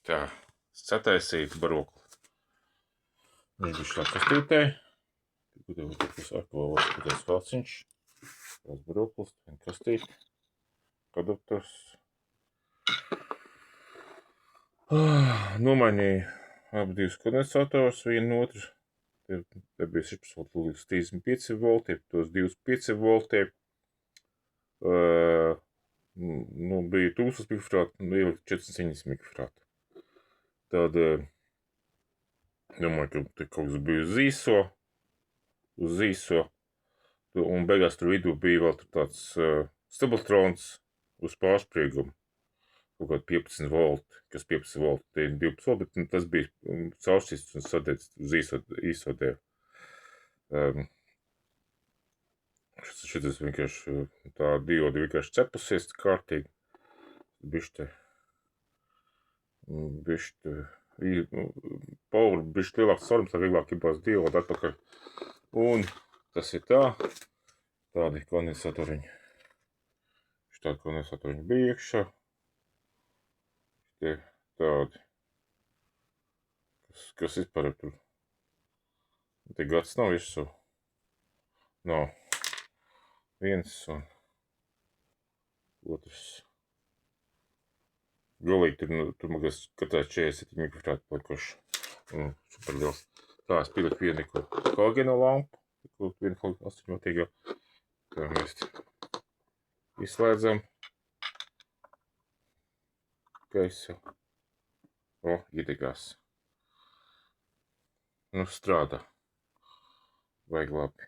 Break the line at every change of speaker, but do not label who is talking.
Tā, sataisīt barokli. Viņš bija šā kastītē. Tas akvālās valciņš. Tās baroklis, vien kastīt. Adapters. Nomainīju abi divus kondensatorus, vienu otru. Te bija 16 volt līdz 35 volti, tos 25 volti. Bija 1000 mikrofrāta un ielikt 400 mikrofrāta. Tad, domāju, ka te kaut kas bija uz īso, un beigās tur vidū bija vēl tāds stabilatrons uz pārspriegumu. Kaut kādi 15 volti, kas 15 volti, tie 12 volti, bet tas bija caursists un sadedz uz īso devu. Šitas vienkārši tā diodi vienkārši cepusies kārtīgi. Power bišķi lielāks svarums, tā vieglāk ibās diodi atpakaļ. Un tas ir tā, tādi kondensatoriņi. Tādi kondensatoriņi bija iekšā. Tie tādi, kas vispār tur. Te gads nav visu. Nav. Viens un otrs. Galīgi tur man kas katrā 47 mikrofrāti palikuši. Superliels. Tā, es pieliku vienu kolagēno lampu. Vienu 8-jotīgo. Tā mēs izslēdzam. Gaisu. Iedegās. Strādā. Vajag labi.